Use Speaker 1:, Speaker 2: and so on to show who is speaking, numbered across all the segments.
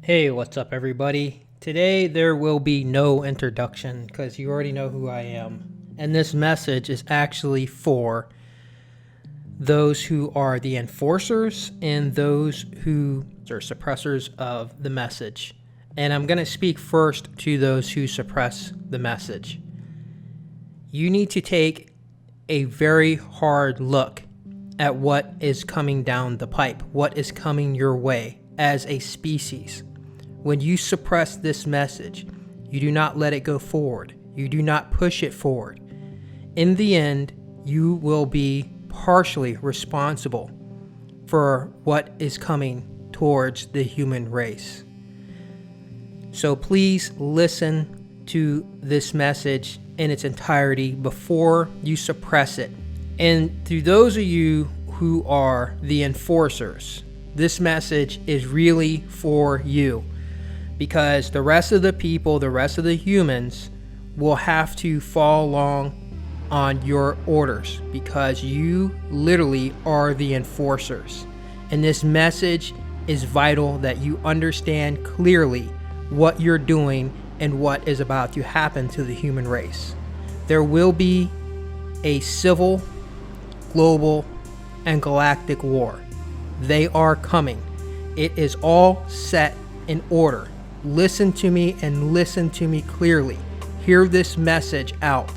Speaker 1: Hey, what's up, everybody? Today there will be no introduction because you already know who I am. And this message is actually for those who are the enforcers and those who are suppressors of the message. And I'm going to speak first to those who suppress the message. You need to take a very hard look at what is coming down the pipe, what is coming your way as a species. When you suppress this message, you do not let it go forward. You do not push it forward. In the end, you will be partially responsible for what is coming towards the human race. So please listen to this message in its entirety before you suppress it. And to those of you who are the enforcers, this message is really for you. Because the rest of the people, the rest of the humans will have to follow along on your orders because you literally are the enforcers. And this message is vital that you understand clearly what you're doing and what is about to happen to the human race. There will be a civil, global, and galactic war. They are coming. It is all set in order. Listen to me and listen to me clearly. Hear this message out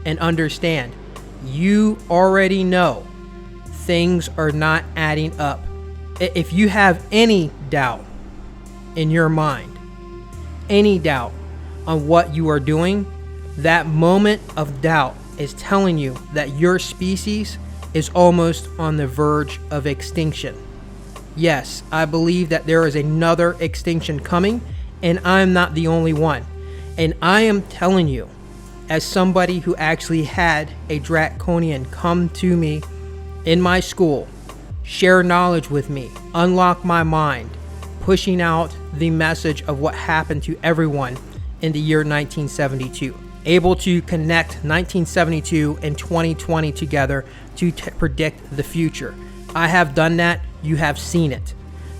Speaker 1: and understand. You already know things are not adding up. If you have any doubt in your mind, any doubt on what you are doing, that moment of doubt is telling you that your species is almost on the verge of extinction. Yes, I believe that there is another extinction coming. And I'm not the only one. And I am telling you, as somebody who actually had a draconian come to me in my school, share knowledge with me, unlock my mind, pushing out the message of what happened to everyone in the year 1972. Able to connect 1972 and 2020 together to predict the future. I have done that. You have seen it.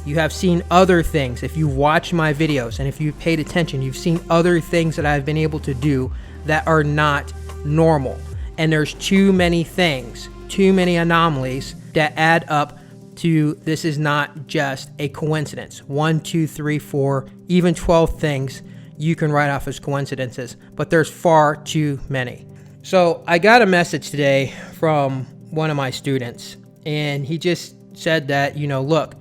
Speaker 1: You have seen other things. If you watch my videos and if you've paid attention, you've seen other things that I've been able to do that are not normal. And there's too many things, too many anomalies that add up to this is not just a coincidence. 1, 2, 3, 4, even 12 things you can write off as coincidences, but there's far too many. So I got a message today from one of my students, and he just said that, look,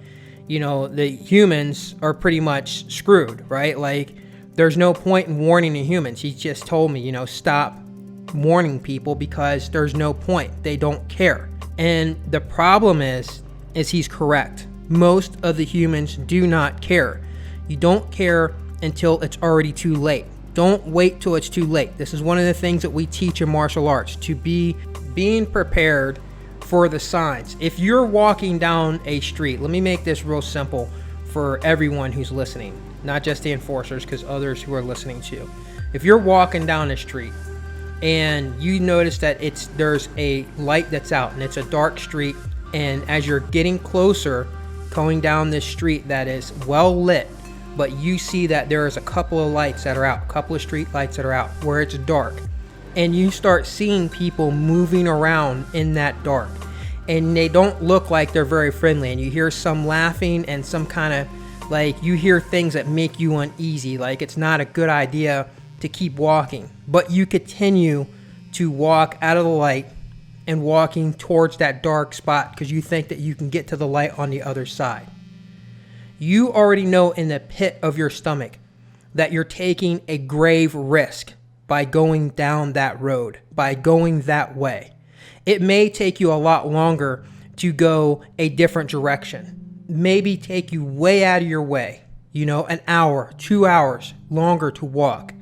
Speaker 1: the humans are pretty much screwed, right? Like, there's no point in warning the humans. He just told me, stop warning people because there's no point. They don't care. And the problem is he's correct. Most of the humans do not care. You don't care until it's already too late. Don't wait till it's too late. This is one of the things that we teach in martial arts, to be being prepared for the signs. If you're walking down a street, let me make this real simple for everyone who's listening, not just the enforcers, because others who are listening too. If you're walking down the street and you notice that there's a light that's out and it's a dark street, and as you're getting closer, going down this street that is well lit, but you see that there is a couple of lights that are out, a couple of street lights that are out where it's dark, and you start seeing people moving around in that dark, and they don't look like they're very friendly, and you hear some laughing and some kind of you hear things that make you uneasy, like it's not a good idea to keep walking, but you continue to walk out of the light and walking towards that dark spot because you think that you can get to the light on the other side. You already know in the pit of your stomach that you're taking a grave risk by going down that road, by going that way. It may take you a lot longer to go a different direction. Maybe take you way out of your way, an hour, 2 hours longer to walk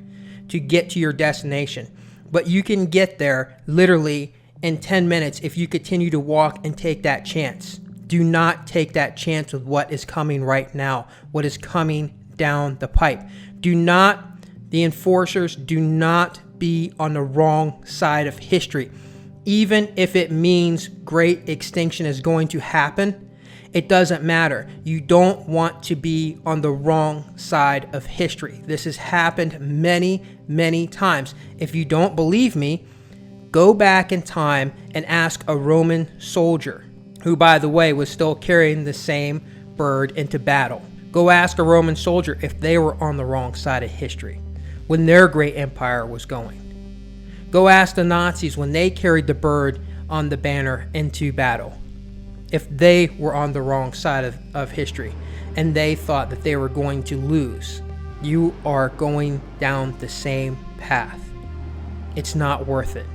Speaker 1: to get to your destination. But you can get there literally in 10 minutes if you continue to walk and take that chance. Do not take that chance with what is coming right now, what is coming down the pipe. The enforcers do not be on the wrong side of history. Even if it means great extinction is going to happen, It doesn't matter. You don't want to be on the wrong side of history. This has happened many, many times. If you don't believe me, go back in time and ask a Roman soldier, who, by the way, was still carrying the same bird into battle. Go ask a Roman soldier if they were on the wrong side of history when their great empire was going. Go ask the Nazis when they carried the bird on the banner into battle, if they were on the wrong side of history and they thought that they were going to lose. You are going down the same path. It's not worth it.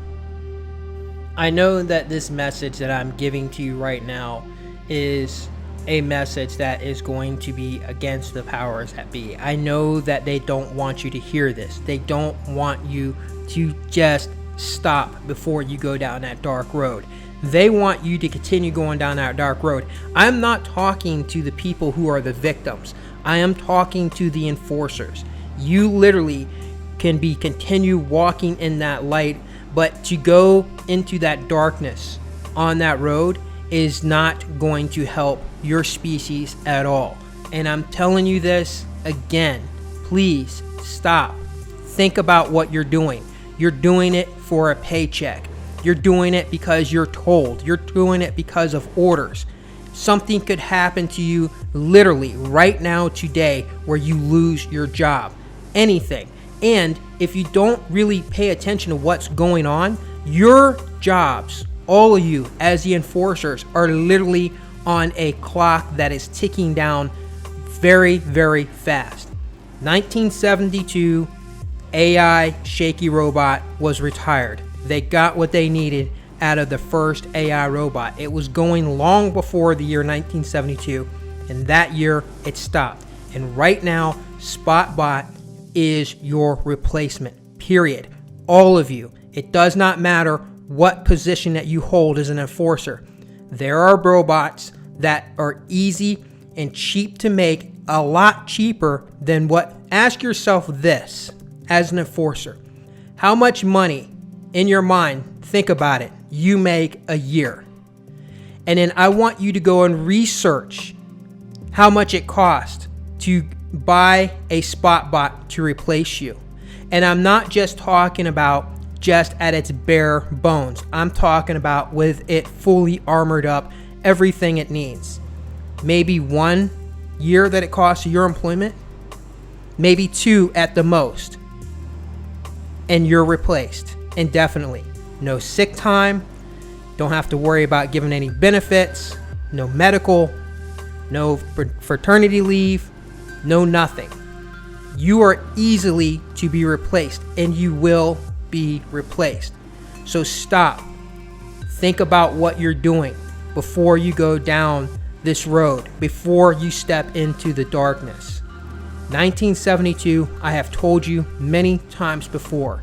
Speaker 1: I know that this message that I'm giving to you right now is a message that is going to be against the powers that be. I know that they don't want you to hear this. They don't want you to just stop before you go down that dark road. They want you to continue going down that dark road. I'm not talking to the people who are the victims. I am talking to the enforcers. You literally can continue walking in that light, but to go into that darkness on that road is not going to help your species at all. And I'm telling you this again, please stop. Think about what you're doing. You're doing it for a paycheck. You're doing it because you're told. You're doing it because of orders. Something could happen to you literally right now today where you lose your job. Anything. And if you don't really pay attention to what's going on, your jobs, all of you as the enforcers, are literally on a clock that is ticking down very, very fast. 1972, AI Shaky Robot was retired. They got what they needed out of the first AI robot. It was going long before the year 1972, and that year it stopped. And right now, SpotBot is your replacement, period. All of you. It does not matter what position that you hold as an enforcer. There are robots that are easy and cheap to make, a lot cheaper than what. Ask yourself this as an enforcer. How much money in your mind, think about it, you make a year? And then I want you to go and research how much it costs to buy a SpotBot to replace you. And I'm not just talking about just at its bare bones. I'm talking about with it fully armored up, everything it needs. Maybe 1 year that it costs your employment, maybe 2 at the most, and you're replaced indefinitely. No sick time, don't have to worry about giving any benefits, no medical, no fraternity leave, no nothing. You are easily to be replaced, and you will be replaced. So stop. Think about what you're doing before you go down this road, before you step into the darkness. 1972, I have told you many times before,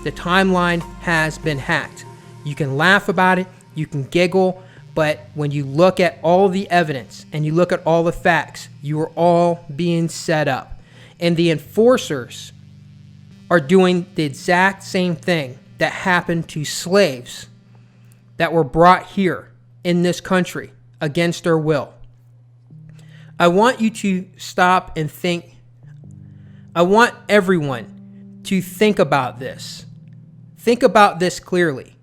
Speaker 1: the timeline has been hacked. You can laugh about it, you can giggle, but when you look at all the evidence and you look at all the facts, you are all being set up. And the enforcers are doing the exact same thing that happened to slaves that were brought here in this country against their will. I want you to stop and think. I want everyone to think about this. Think about this clearly.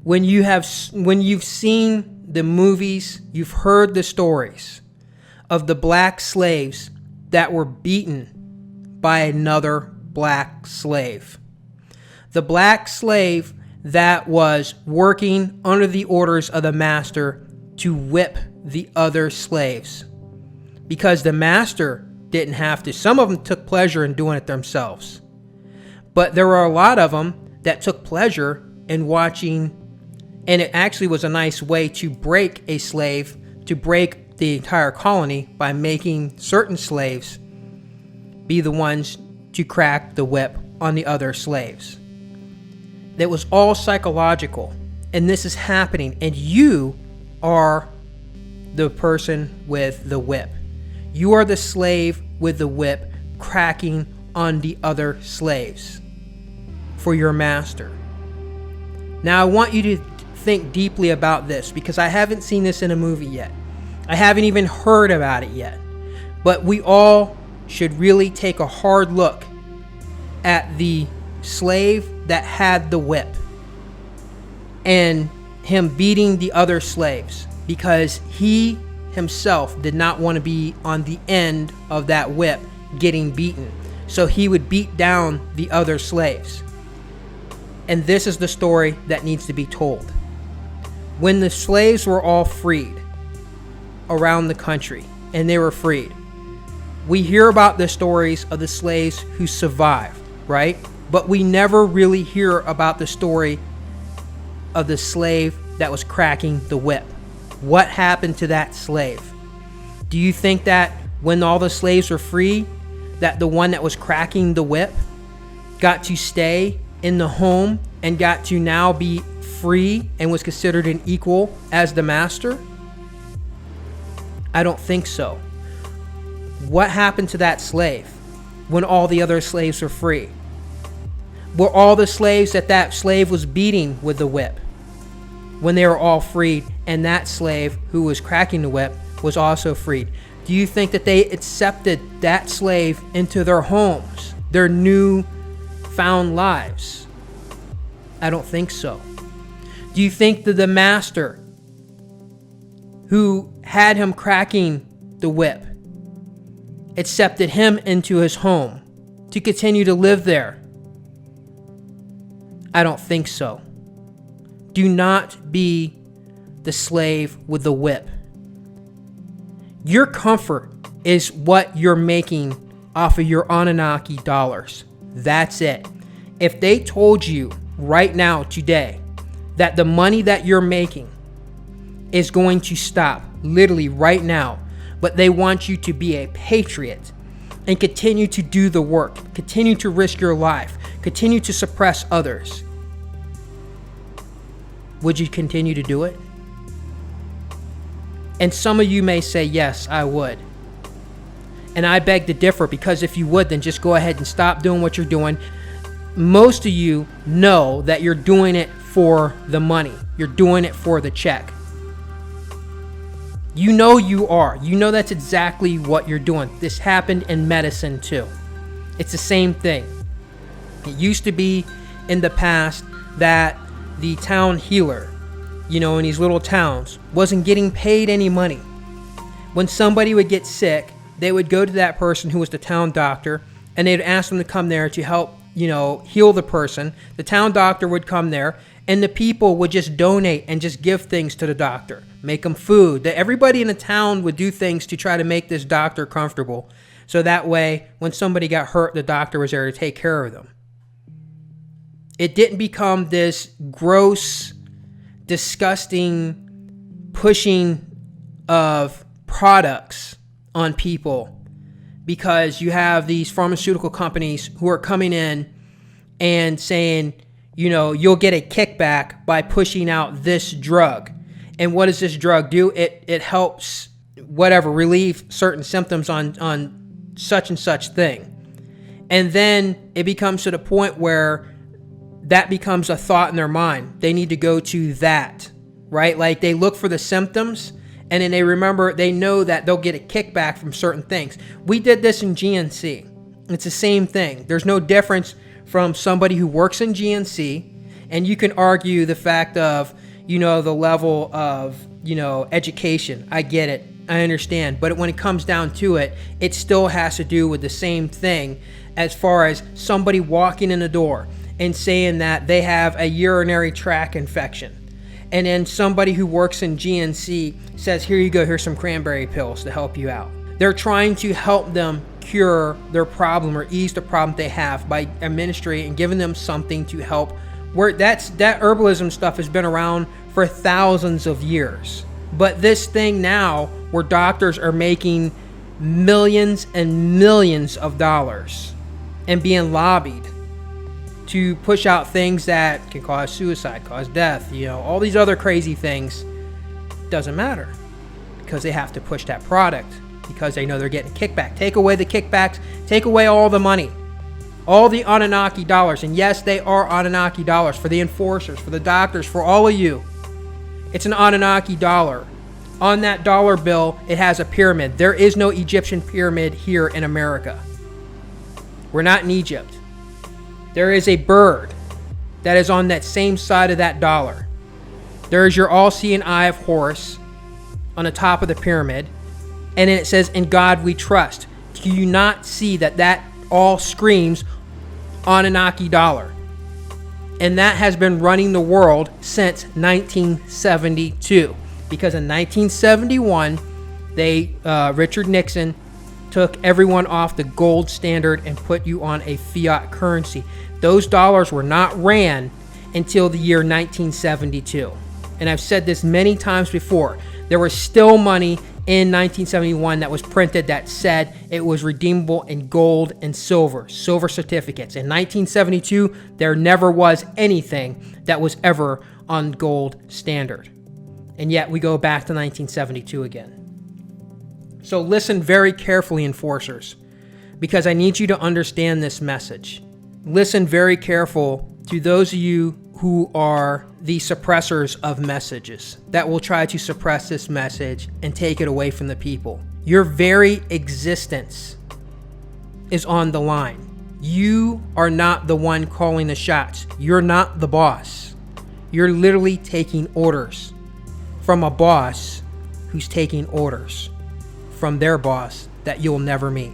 Speaker 1: When you've seen the movies, you've heard the stories of the black slaves that were beaten by another black slave. The black slave that was working under the orders of the master to whip the other slaves. Because the master didn't have to. Some of them took pleasure in doing it themselves. But there were a lot of them that took pleasure in watching, and it actually was a nice way to break a slave, to break the entire colony by making certain slaves be the ones to crack the whip on the other slaves. That was all psychological, and this is happening, and you are the person with the whip. You are the slave with the whip cracking on the other slaves for your master. Now I want you to think deeply about this, because I haven't seen this in a movie yet. I haven't even heard about it yet. But we all should really take a hard look at the slave that had the whip and him beating the other slaves, because he himself did not want to be on the end of that whip getting beaten. So he would beat down the other slaves. And this is the story that needs to be told. When the slaves were all freed around the country, and they were freed, we hear about the stories of the slaves who survived, right? But we never really hear about the story of the slave that was cracking the whip. What happened to that slave? Do you think that when all the slaves were free, that the one that was cracking the whip got to stay in the home and got to now be free and was considered an equal as the master? I don't think so. What happened to that slave when all the other slaves were free? Were all the slaves that slave was beating with the whip when they were all freed, and that slave who was cracking the whip was also freed? Do you think that they accepted that slave into their homes, their new found lives? I don't think so. Do you think that the master who had him cracking the whip accepted him into his home to continue to live there? I don't think so. Do not be the slave with the whip. Your comfort is what you're making off of your Anunaki dollars. That's it. If they told you right now, today, that the money that you're making is going to stop, literally right now, but they want you to be a patriot and continue to do the work, continue to risk your life, continue to suppress others, would you continue to do it? And some of you may say, yes, I would. And I beg to differ, because if you would, then just go ahead and stop doing what you're doing. Most of you know that you're doing it for the money. You're doing it for the check. You know you are. You know that's exactly what you're doing. This happened in medicine too. It's the same thing. It used to be in the past that the town healer, in these little towns, wasn't getting paid any money. When somebody would get sick, they would go to that person who was the town doctor, and they'd ask them to come there to help, heal the person. The town doctor would come there, and the people would just donate and just give things to the doctor, make them food. That everybody in the town would do things to try to make this doctor comfortable. So that way, when somebody got hurt, the doctor was there to take care of them. It didn't become this gross, disgusting pushing of products on people, because you have these pharmaceutical companies who are coming in and saying, you'll get a kickback by pushing out this drug. And what does this drug do? It helps relieve certain symptoms on such and such thing. And then it becomes to the point where that becomes a thought in their mind. They need to go to that, right? Like they look for the symptoms, and then they know that they'll get a kickback from certain things. We did this in GNC. It's the same thing. There's no difference from somebody who works in GNC, and you can argue the fact of, the level of, education. I get it. I understand. But when it comes down to it, it still has to do with the same thing, as far as somebody walking in the door and saying that they have a urinary tract infection. And then somebody who works in GNC says, here you go, here's some cranberry pills to help you out. They're trying to help them cure their problem or ease the problem they have by administering and giving them something to help. Where that herbalism stuff has been around for thousands of years. But this thing now, where doctors are making millions and millions of dollars and being lobbied to push out things that can cause suicide, cause death, all these other crazy things, doesn't matter, because they have to push that product, because they know they're getting a kickback. Take away the kickbacks, take away all the money, all the Anunaki dollars. And yes, they are Anunaki dollars for the enforcers, for the doctors, for all of you. It's an Anunaki dollar On that dollar bill, it has a pyramid. There is no Egyptian pyramid here in America. We're not in Egypt. There is a bird that is on that same side of that dollar. There is your all-seeing eye of Horus on the top of the pyramid. And then it says, "In God we trust." Do you not see that all screams Anunaki dollar? And that has been running the world since 1972. Because in 1971, Richard Nixon took everyone off the gold standard and put you on a fiat currency. Those dollars were not ran until the year 1972. And I've said this many times before. There was still money in 1971 that was printed that said it was redeemable in gold and silver certificates. In 1972, there never was anything that was ever on gold standard. And yet we go back to 1972 again. So listen very carefully, enforcers, because I need you to understand this message. Listen very careful to those of you who are the suppressors of messages that will try to suppress this message and take it away from the people. Your very existence is on the line. You are not the one calling the shots. You're not the boss. You're literally taking orders from a boss who's taking orders from their boss that you'll never meet.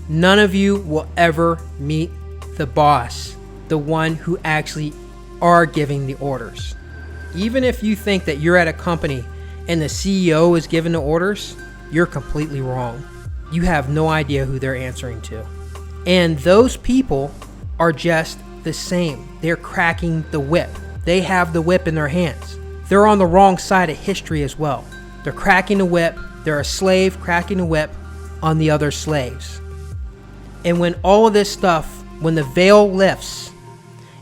Speaker 1: None of you will ever meet the boss, the one who actually are giving the orders. Even if you think that you're at a company and the CEO is giving the orders, you're completely wrong. You have no idea who they're answering to. And those people are just the same. They're cracking the whip. They have the whip in their hands. They're on the wrong side of history as well. They're cracking the whip. They're a slave cracking the whip on the other slaves. And when all of this stuff, when the veil lifts,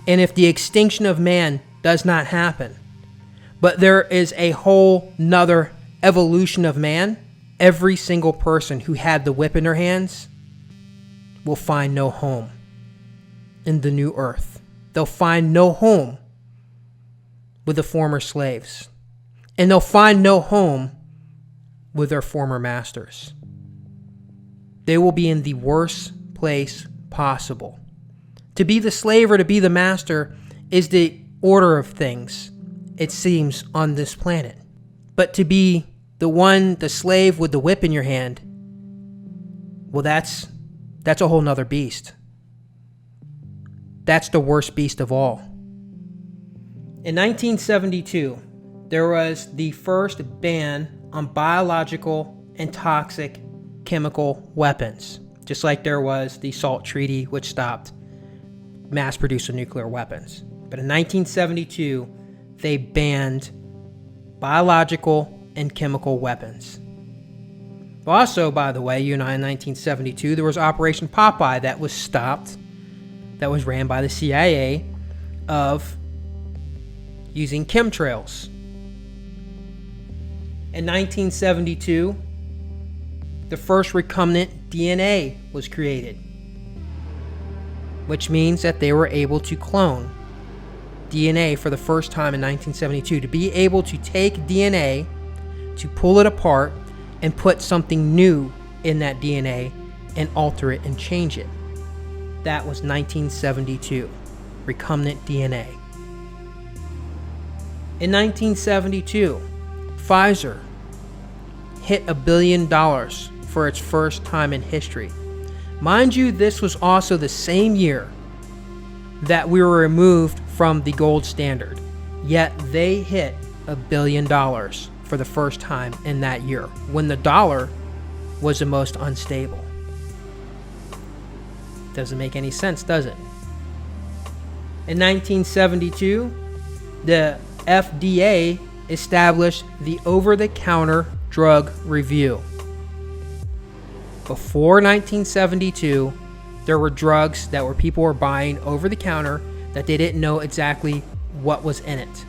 Speaker 1: and if the extinction of man does not happen, but there is a whole nother evolution of man, every single person who had the whip in their hands will find no home in the new earth. They'll find no home with the former slaves. And they'll find no home with their former masters. They will be in the worst place possible. To be the slave or to be the master is the order of things, it seems, on this planet. But to be the slave with the whip in your hand, well, that's a whole nother beast. That's the worst beast of all. In 1972, there was the first ban on biological and toxic chemical weapons, just like there was the SALT Treaty, which stopped mass-produced nuclear weapons. But in 1972, they banned biological and chemical weapons. Also, by the way, in 1972, there was Operation Popeye that was stopped, that was ran by the CIA, of using chemtrails. In 1972, the first recombinant DNA was created, which means that they were able to clone DNA for the first time in 1972. To be able to take DNA, to pull it apart, and put something new in that DNA and alter it and change it. That was 1972, recombinant DNA. In 1972, Pfizer hit $1 billion for its first time in history. Mind you, this was also the same year that we were removed from the gold standard, yet they hit $1 billion for the first time in that year, when the dollar was the most unstable. Doesn't make any sense, does it? In 1972, the FDA established the over-the-counter drug review. Before 1972, there were drugs that people were buying over the counter that they didn't know exactly what was in it.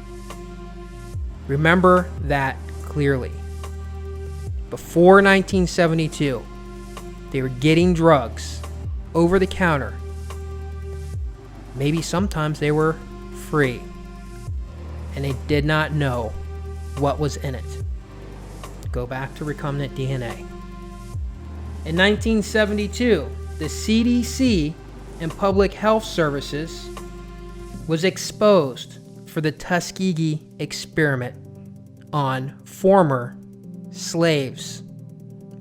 Speaker 1: Remember that clearly. Before 1972, they were getting drugs over the counter. Maybe sometimes they were free, and they did not know what was in it. Go back to recombinant DNA. In 1972, the CDC and Public Health Services was exposed for the Tuskegee experiment on former slaves,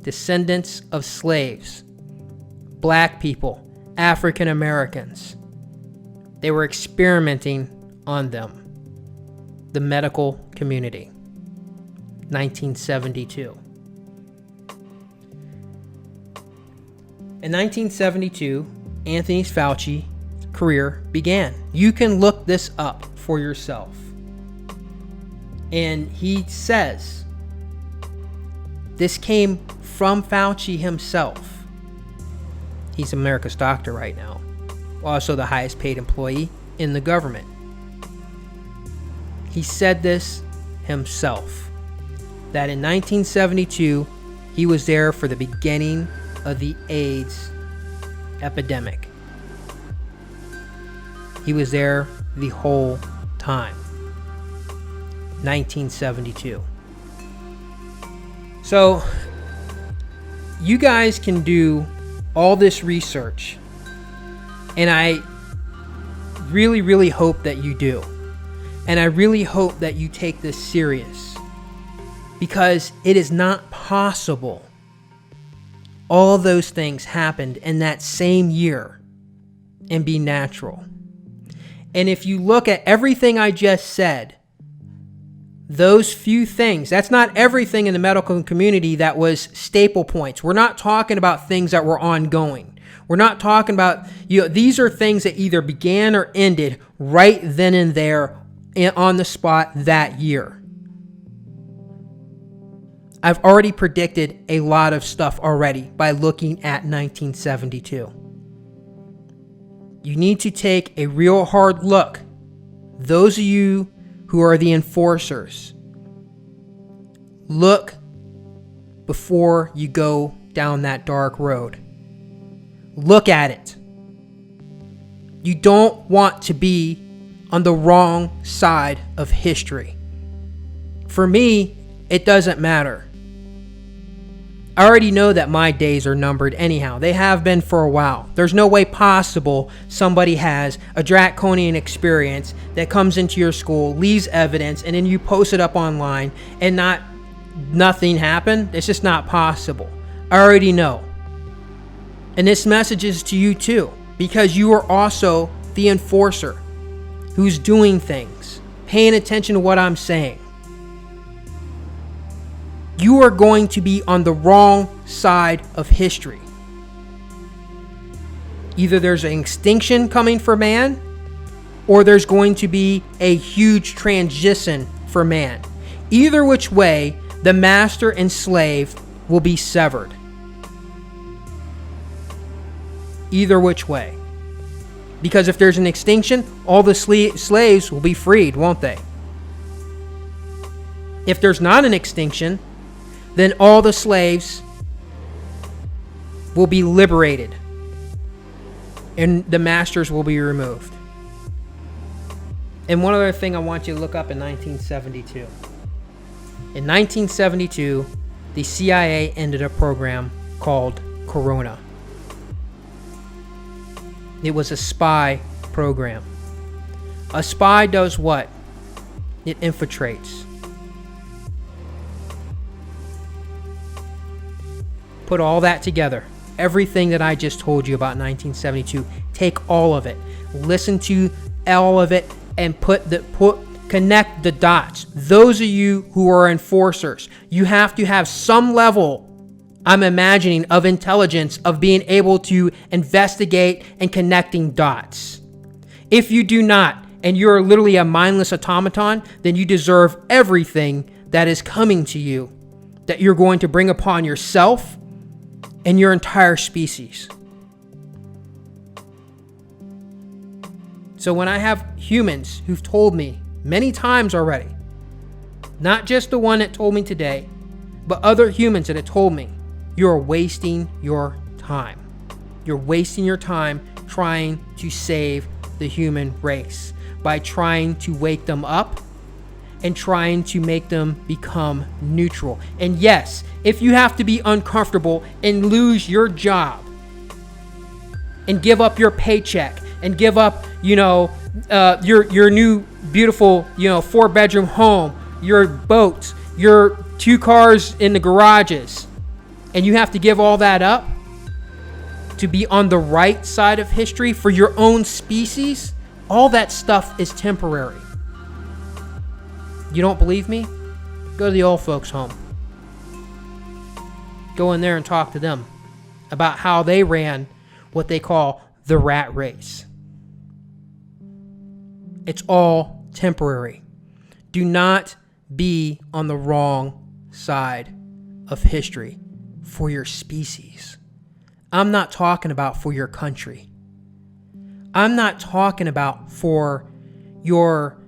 Speaker 1: descendants of slaves, black people, African Americans. They were experimenting on them. The medical community. 1972. In 1972, Anthony Fauci's career began. You can look this up for yourself. And he says this came from Fauci himself. He's America's doctor right now. Also the highest paid employee in the government. He said this himself, that in 1972, he was there for the beginning of the AIDS epidemic. He was there the whole time. 1972. So, you guys can do all this research, and I really, really hope that you do. And I really hope that you take this serious, because it is not possible all those things happened in that same year and be natural. And if you look at everything I just said, those few things, that's not everything in the medical community that was staple points. We're not talking about things that were ongoing. We're not talking about, these are things that either began or ended right then and there on the spot that year. I've already predicted a lot of stuff already by looking at 1972. You need to take a real hard look. Those of you who are the enforcers, look before you go down that dark road. Look at it. You don't want to be on the wrong side of history. For me, it doesn't matter. I already know that my days are numbered anyhow. They have been for a while. There's no way possible somebody has a draconian experience that comes into your school, leaves evidence, and then you post it up online and nothing happened. It's just not possible. I already know. And this message is to you too, because you are also the enforcer who's doing things, paying attention to what I'm saying. You are going to be on the wrong side of history. Either there's an extinction coming for man, or there's going to be a huge transition for man. Either which way, the master and slave will be severed. Either which way. Because if there's an extinction, all the slaves will be freed, won't they? If there's not an extinction, then all the slaves will be liberated and the masters will be removed. And one other thing I want you to look up in 1972. In 1972, the CIA ended a program called Corona. It was a spy program. A spy does what? It infiltrates. Put all that together. Everything that I just told you about 1972. Take all of it. Listen to all of it and connect the dots. Those of you who are enforcers, you have to have some level, I'm imagining, of intelligence of being able to investigate and connecting dots. If you do not, and you're literally a mindless automaton, then you deserve everything that is coming to you, that you're going to bring upon yourself and your entire species. So when I have humans who've told me many times already, not just the one that told me today, but other humans that have told me, you're wasting your time. You're wasting your time trying to save the human race by trying to wake them up, and trying to make them become neutral. And yes, if you have to be uncomfortable and lose your job and give up your paycheck and give up, your new beautiful, 4-bedroom home, your boats, your 2 cars in the garages, and you have to give all that up to be on the right side of history for your own species, all that stuff is temporary. You don't believe me? Go to the old folks' home. Go in there and talk to them about how they ran what they call the rat race. It's all temporary. Do not be on the wrong side of history for your species. I'm not talking about for your country. I'm not talking about for your,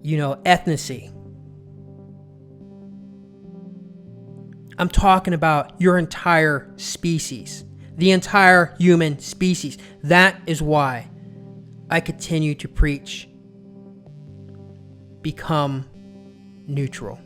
Speaker 1: ethnicity. I'm talking about your entire species, the entire human species. That is why I continue to preach, become neutral.